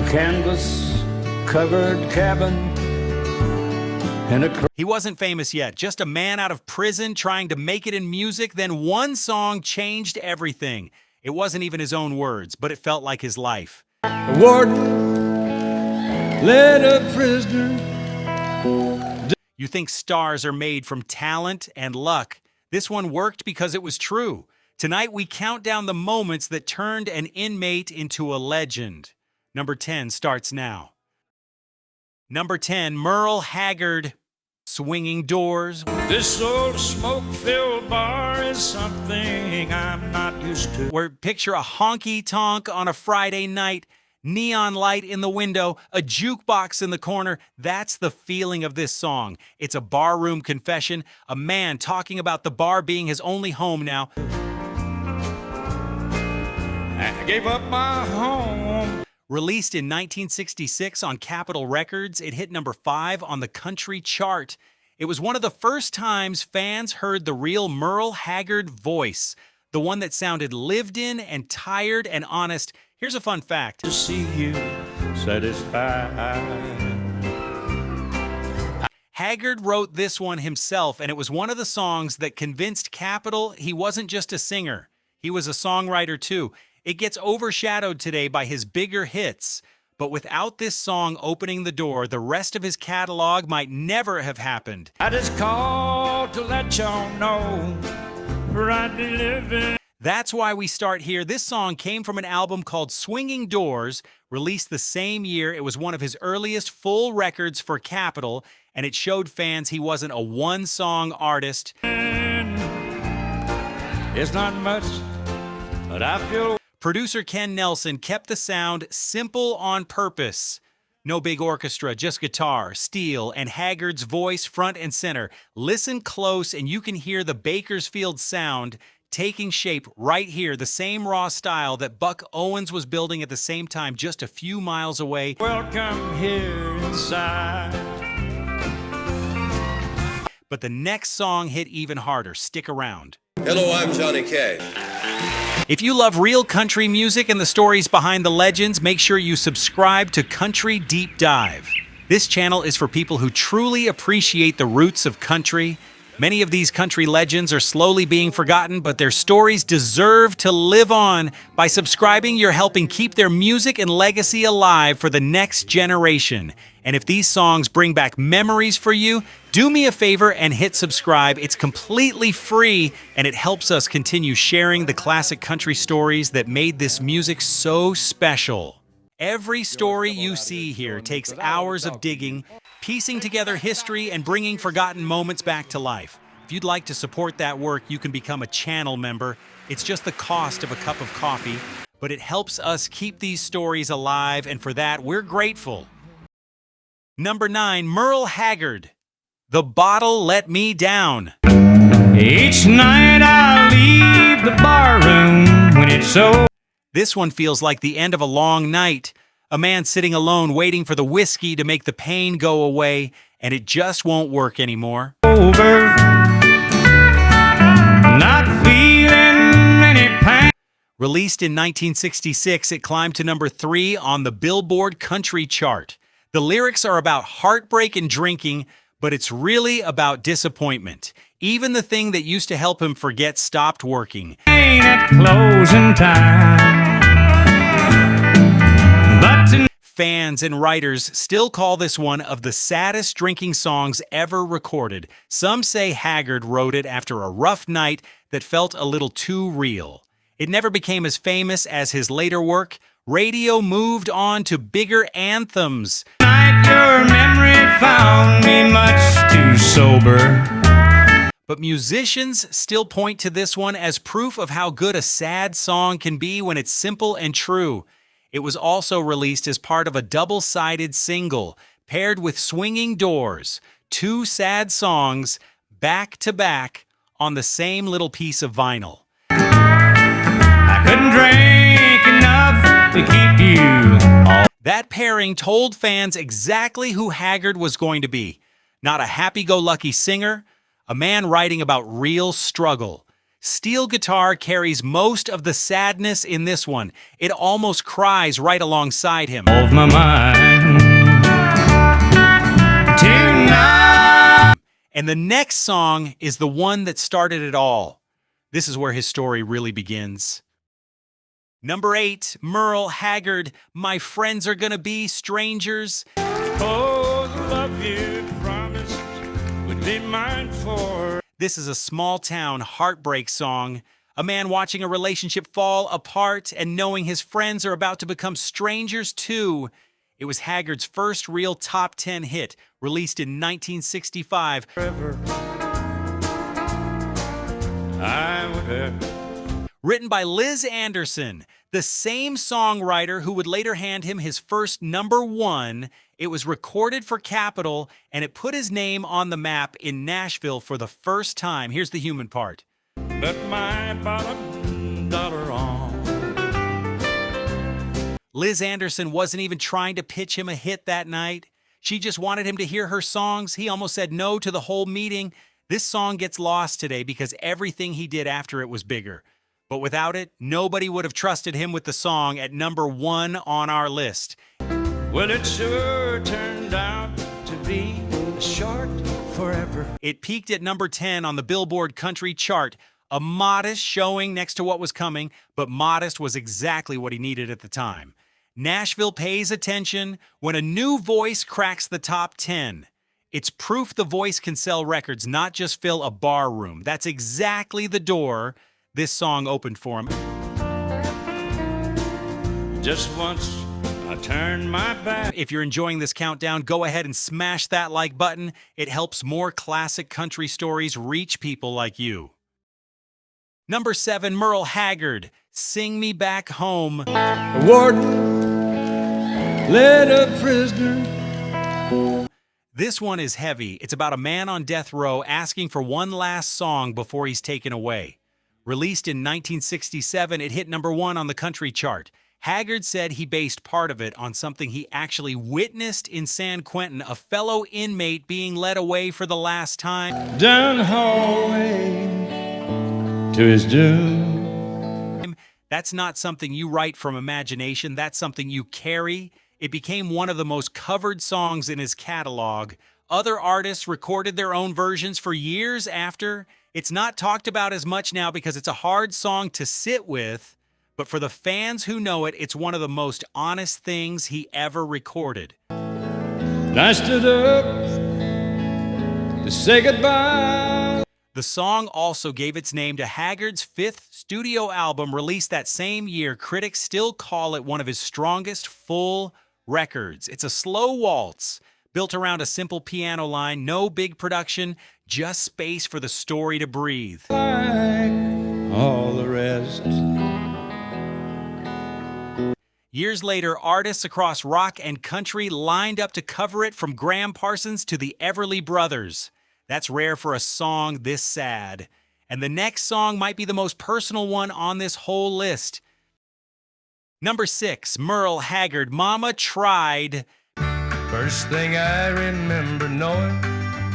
canvas-covered cabin in a... He wasn't famous yet, just a man out of prison trying to make it in music. Then one song changed everything. It wasn't even his own words, but it felt like his life. The warden led a prisoner. You think stars are made from talent and luck. This one worked because it was true. Tonight, we count down the moments that turned an inmate into a legend. Number 10 starts now. Number 10, Merle Haggard, Swinging Doors. This old smoke-filled bar is something I'm not used to. Where picture a honky-tonk on a Friday night, neon light in the window, a jukebox in the corner. That's the feeling of this song. It's a barroom confession, a man talking about the bar being his only home now. I gave up my home. Released in 1966 on Capitol Records, it hit number 5 on the country chart. It was one of the first times fans heard the real Merle Haggard voice, the one that sounded lived in and tired and honest. Here's a fun fact. To see you satisfied. Haggard wrote this one himself, and it was one of the songs that convinced Capitol he wasn't just a singer. He was a songwriter too. It gets overshadowed today by his bigger hits, but without this song opening the door, the rest of his catalog might never have happened. I just called to let y'all know where I'd be living. That's why we start here. This song came from an album called Swinging Doors, released the same year. It was one of his earliest full records for Capitol, and it showed fans he wasn't a one-song artist. It's not much, but I feel... Producer Ken Nelson kept the sound simple on purpose. No big orchestra, just guitar, steel, and Haggard's voice front and center. Listen close and you can hear the Bakersfield Sound taking shape right here, the same raw style that Buck Owens was building at the same time just a few miles away. Welcome here inside. But the next song hit even harder. Stick around. Hello, I'm Johnny Cash. If you love real country music and the stories behind the legends, make sure you subscribe to Country Deep Dive. This channel is for people who truly appreciate the roots of country. Many of these country legends are slowly being forgotten, but their stories deserve to live on. By subscribing, you're helping keep their music and legacy alive for the next generation. And if these songs bring back memories for you, do me a favor and hit subscribe. It's completely free, and it helps us continue sharing the classic country stories that made this music so special. Every story you see here takes hours of digging, piecing together history and bringing forgotten moments back to life. If you'd like to support that work, you can become a channel member. It's just the cost of a cup of coffee, but it helps us keep these stories alive, and for that, we're grateful. Number 9, Merle Haggard, The Bottle Let Me Down. Each night I leave the barroom when it's so... This one feels like the end of a long night. A man sitting alone waiting for the whiskey to make the pain go away, and it just won't work anymore. Over, not feeling any pain. Released in 1966, it climbed to number 3 on the Billboard Country Chart. The lyrics are about heartbreak and drinking, but it's really about disappointment. Even the thing that used to help him forget stopped working. Ain't at closing time. Fans and writers still call this one of the saddest drinking songs ever recorded. Some say Haggard wrote it after a rough night that felt a little too real. It never became as famous as his later work. Radio moved on to bigger anthems. Night, your memory found me much too sober. But musicians still point to this one as proof of how good a sad song can be when it's simple and true. It was also released as part of a double-sided single, paired with Swinging Doors, 2 sad songs back to back on the same little piece of vinyl. I couldn't drink enough to keep you all. That pairing told fans exactly who Haggard was going to be. Not a happy-go-lucky singer, a man writing about real struggle. Steel guitar carries most of the sadness in this one. It almost cries right alongside him. Of my mind tonight. And the next song is the one that started it all. This is where his story really begins. Number 8, Merle Haggard, My Friends Are Gonna Be Strangers. Oh, the love you promised would be mine for. This is a small-town heartbreak song. A man watching a relationship fall apart and knowing his friends are about to become strangers too. It was Haggard's first real top 10 hit, released in 1965. Forever. I would. Written by Liz Anderson, the same songwriter who would later hand him his first #1. It was recorded for Capitol, and it put his name on the map in Nashville for the first time. Here's the human part. Bet my bottom dollar on. Liz Anderson wasn't even trying to pitch him a hit that night. She just wanted him to hear her songs. He almost said no to the whole meeting. This song gets lost today because everything he did after it was bigger. But without it, nobody would have trusted him with the song at #1 on our list. Well, it sure turned out to be a short forever. It peaked at #10 on the Billboard Country chart, a modest showing next to what was coming, but modest was exactly what he needed at the time. Nashville pays attention when a new voice cracks the top 10. It's proof the voice can sell records, not just fill a bar room. That's exactly the door this song opened for him. Just once I turned my back. If you're enjoying this countdown, go ahead and smash that like button. It helps more classic country stories reach people like you. Number 7, Merle Haggard, Sing Me Back Home. A warden led a prisoner. This one is heavy. It's about a man on death row asking for one last song before he's taken away. Released in 1967, it hit #1 on the country chart. Haggard said he based part of it on something he actually witnessed in San Quentin, a fellow inmate being led away for the last time. Down the hallway to his doom. That's not something you write from imagination. That's something you carry. It became one of the most covered songs in his catalog. Other artists recorded their own versions for years after. It's not talked about as much now because it's a hard song to sit with, but for the fans who know it, it's one of the most honest things he ever recorded. I stood up to say goodbye. The song also gave its name to Haggard's 5th studio album, released that same year. Critics still call it one of his strongest full records. It's a slow waltz, built around a simple piano line, no big production, just space for the story to breathe. Like all the rest. Years later, artists across rock and country lined up to cover it, from Graham Parsons to the Everly Brothers. That's rare for a song this sad. And the next song might be the most personal one on this whole list. Number 6, Merle Haggard, Mama Tried. First thing I remember knowing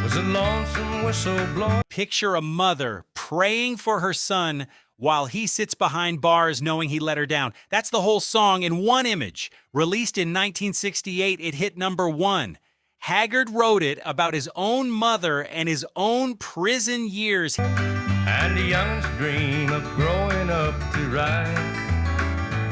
was a lonesome whistle blowing. Picture a mother praying for her son while he sits behind bars knowing he let her down. That's the whole song in one image. Released in 1968, it hit #1. Haggard wrote it about his own mother and his own prison years. And a young's dream of growing up to rise.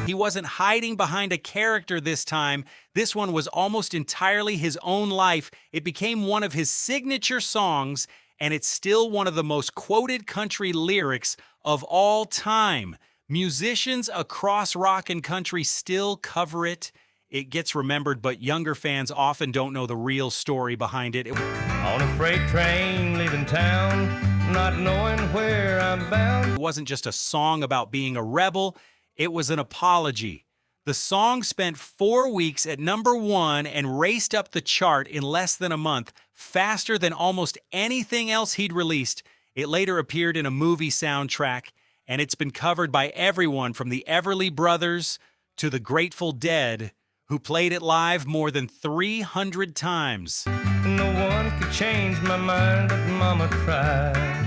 He wasn't hiding behind a character this time. This one was almost entirely his own life. It became one of his signature songs, and it's still one of the most quoted country lyrics of all time. Musicians across rock and country still cover it. It gets remembered, but younger fans often don't know the real story behind it. On a freight train leaving town, not knowing where I'm bound. It wasn't just a song about being a rebel. It was an apology. The song spent 4 weeks at #1 and raced up the chart in less than a month, faster than almost anything else he'd released. It later appeared in a movie soundtrack, and it's been covered by everyone from the Everly Brothers to the Grateful Dead, who played it live more than 300 times. No one could change my mind, but Mama tried.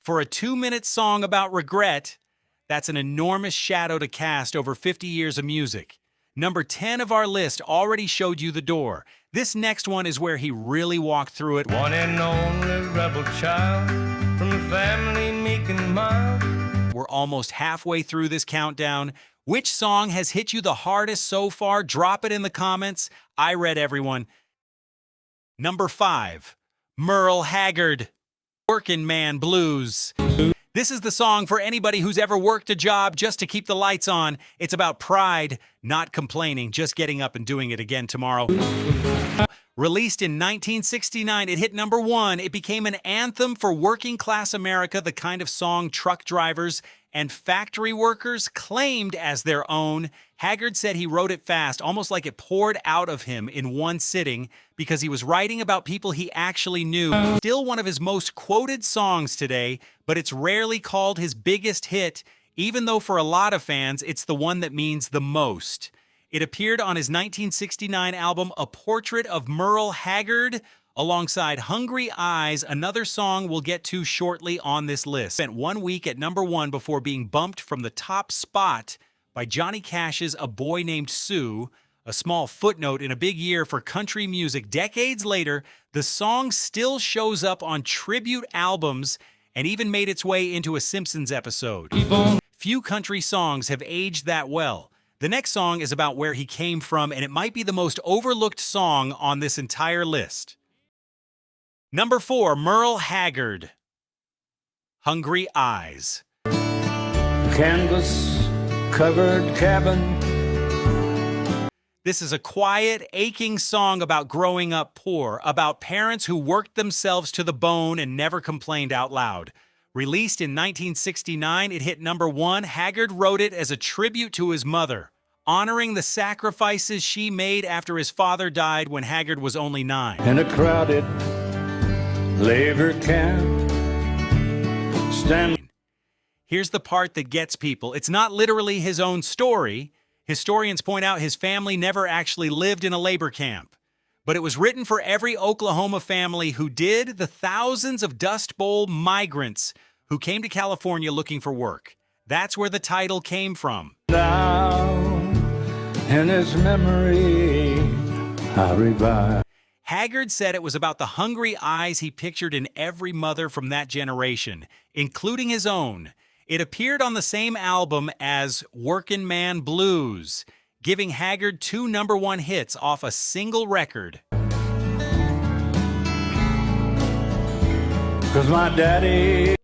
For a 2-minute song about regret, that's an enormous shadow to cast over 50 years of music. Number 10 of our list already showed you the door. This next one is where he really walked through it. One and only rebel child from a family meek and mild. We're almost halfway through this countdown. Which song has hit you the hardest so far? Drop it in the comments. I read everyone. Number 5, Merle Haggard, Working Man Blues. This is the song for anybody who's ever worked a job just to keep the lights on. It's about pride, not complaining, just getting up and doing it again tomorrow. Released in 1969, it hit number 1. It became an anthem for working-class America, the kind of song truck drivers and factory workers claimed as their own. Haggard said he wrote it fast, almost like it poured out of him in one sitting, because he was writing about people he actually knew. Still one of his most quoted songs today, but it's rarely called his biggest hit, even though for a lot of fans, it's the one that means the most. It appeared on his 1969 album, A Portrait of Merle Haggard, alongside Hungry Eyes, another song we'll get to shortly on this list. Spent 1 week at number 1 before being bumped from the top spot by Johnny Cash's A Boy Named Sue, a small footnote in a big year for country music. Decades later, the song still shows up on tribute albums and even made its way into a Simpsons episode. Few country songs have aged that well. The next song is about where he came from, and it might be the most overlooked song on this entire list. Number 4, Merle Haggard, Hungry Eyes. Canvas-covered cabin. This is a quiet, aching song about growing up poor, about parents who worked themselves to the bone and never complained out loud. Released in 1969, it hit number 1. Haggard wrote it as a tribute to his mother, honoring the sacrifices she made after his father died when Haggard was only 9. In a crowded labor camp. Here's the part that gets people. It's not literally his own story. Historians point out his family never actually lived in a labor camp. But it was written for every Oklahoma family who did, the thousands of Dust Bowl migrants who came to California looking for work. That's where the title came from. Now, in his memory, I revive. Haggard said it was about the hungry eyes he pictured in every mother from that generation, including his own. It appeared on the same album as Workin' Man Blues, giving Haggard 2 number 1 hits off a single record. 'Cause my daddy.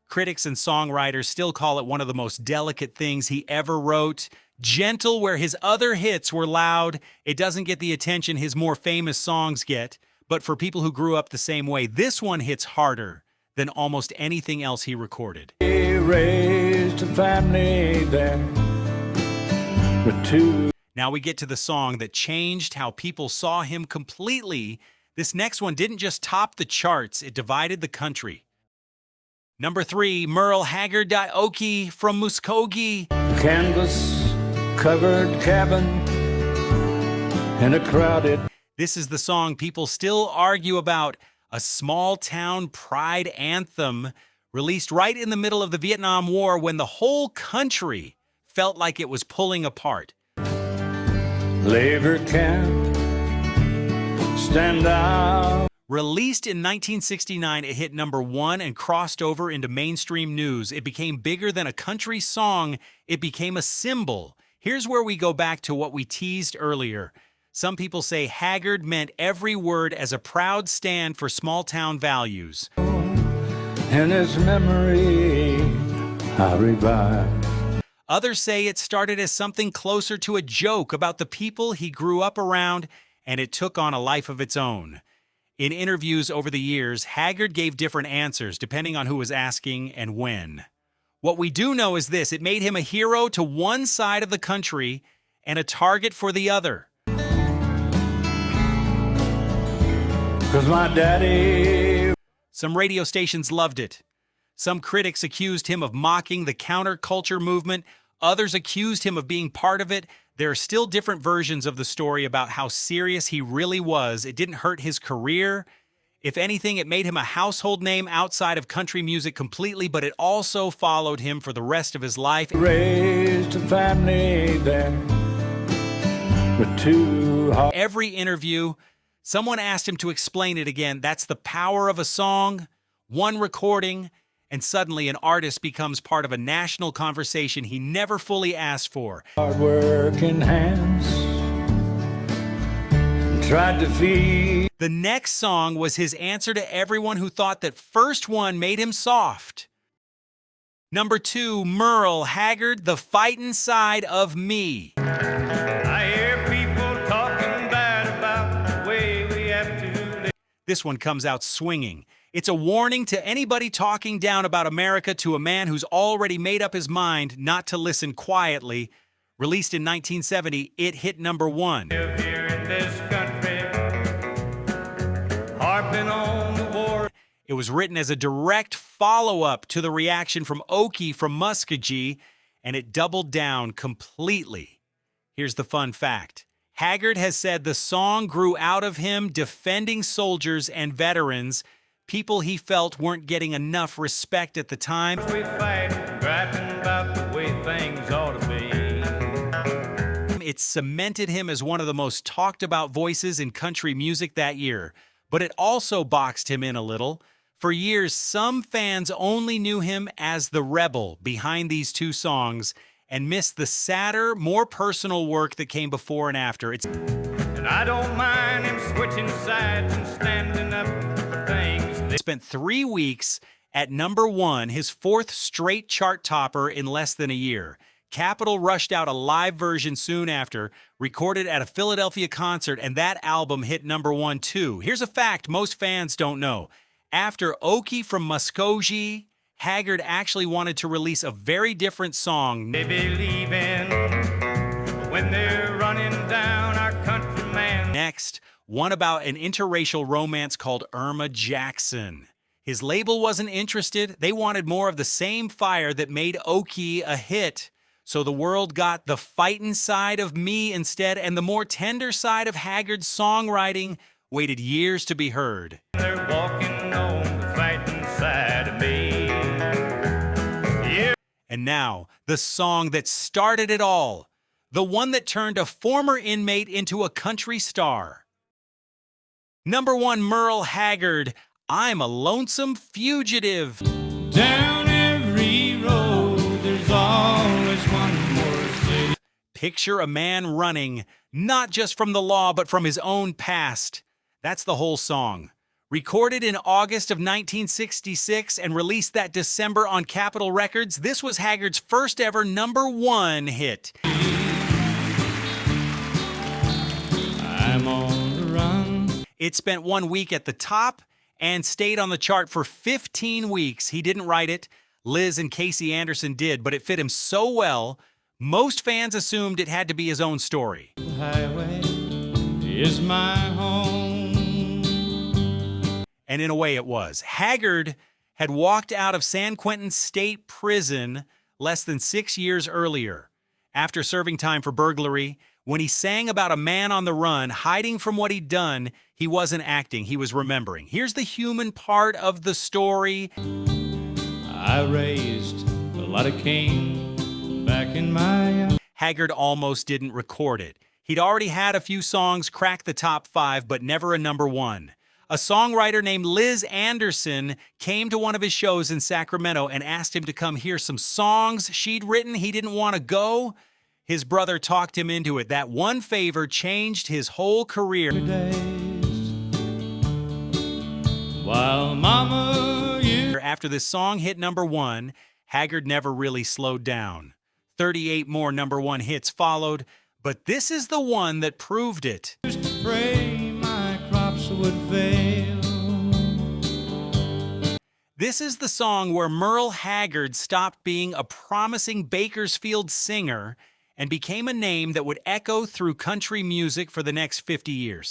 Critics and songwriters still call it one of the most delicate things he ever wrote. Gentle where his other hits were loud. It doesn't get the attention his more famous songs get, but for people who grew up the same way, this one hits harder than almost anything else he recorded. He raised a family there with 2. Now we get to the song that changed how people saw him completely. This next one didn't just top the charts, it divided the country. Number 3, Merle Haggard, Okie from Muskogee. Canvas-covered cabin in a crowded. This is the song people still argue about, a small-town pride anthem released right in the middle of the Vietnam War when the whole country felt like it was pulling apart. Labor camp, stand out. Released in 1969, it hit number 1 and crossed over into mainstream news. It became bigger than a country song. It became a symbol. Here's where we go back to what we teased earlier. Some people say Haggard meant every word as a proud stand for small-town values. In his memory, I revive. Others say it started as something closer to a joke about the people he grew up around, and it took on a life of its own. In interviews over the years, Haggard gave different answers depending on who was asking and when. What we do know is this: it made him a hero to one side of the country and a target for the other. 'Cause my daddy. Some radio stations loved it. Some critics accused him of mocking the counterculture movement. Others accused him of being part of it. There are still different versions of the story about how serious he really was. It didn't hurt his career. If anything, it made him a household name outside of country music completely, but it also followed him for the rest of his life. Raised a family there with two hearts. Every interview, someone asked him to explain it again. That's the power of a song, one recording, and suddenly an artist becomes part of a national conversation he never fully asked for. Hard-working hands tried to feed. The next song was his answer to everyone who thought that First One made him soft. Number 2, Merle Haggard, The Fightin' Side of Me. I hear people talking bad about the way we have to live. This one comes out swinging. It's a warning to anybody talking down about America to a man who's already made up his mind not to listen quietly. Released in 1970, it hit number 1. Live here in this country, harping on the war. It was written as a direct follow-up to the reaction from Okie from Muskogee, and it doubled down completely. Here's the fun fact. Haggard has said the song grew out of him defending soldiers and veterans, people he felt weren't getting enough respect at the time. We fight, griping about the way things ought to be. It cemented him as one of the most talked about voices in country music that year, but it also boxed him in a little. For years, some fans only knew him as the rebel behind these two songs and missed the sadder, more personal work that came before and after. And I don't mind him switching sides and standing up for things. He spent 3 weeks at number 1, his 4th straight chart topper in less than a year. Capitol rushed out a live version soon after, recorded at a Philadelphia concert, and that album hit number 1 too. Here's a fact most fans don't know. After Okie from Muskogee, Haggard actually wanted to release a very different song. They believe in when they're running down our countryman. Next, one about an interracial romance called Irma Jackson. His label wasn't interested. They wanted more of the same fire that made Okie a hit. So the world got the fightin' side of me instead, and the more tender side of Haggard's songwriting waited years to be heard. They're walking on the fighting side of me. Yeah. And now, the song that started it all, the one that turned a former inmate into a country star. Number 1, Merle Haggard, I'm a Lonesome Fugitive. Down every road, there's always one more city. Picture a man running, not just from the law, but from his own past. That's the whole song. Recorded in August of 1966 and released that December on Capitol Records, this was Haggard's first ever number 1 hit. I'm on the run. It spent 1 week at the top and stayed on the chart for 15 weeks. He didn't write it. Liz and Casey Anderson did, but it fit him so well, most fans assumed it had to be his own story. The highway is my home. And in a way it was. Haggard had walked out of San Quentin State Prison less than 6 years earlier. After serving time for burglary, when he sang about a man on the run, hiding from what he'd done, he wasn't acting, he was remembering. Here's the human part of the story. I raised a lot of cane back in my... Haggard almost didn't record it. He'd already had a few songs crack the top 5, but never a number 1. A songwriter named Liz Anderson came to one of his shows in Sacramento and asked him to come hear some songs she'd written. He didn't want to go. His brother talked him into it. That one favor changed his whole career. While Mama, you... After this song hit number 1, Haggard never really slowed down. 38 more number 1 hits followed, but this is the one that proved it. used to pray my crops would fail. This is the song where Merle Haggard stopped being a promising Bakersfield singer and became a name that would echo through country music for the next 50 years.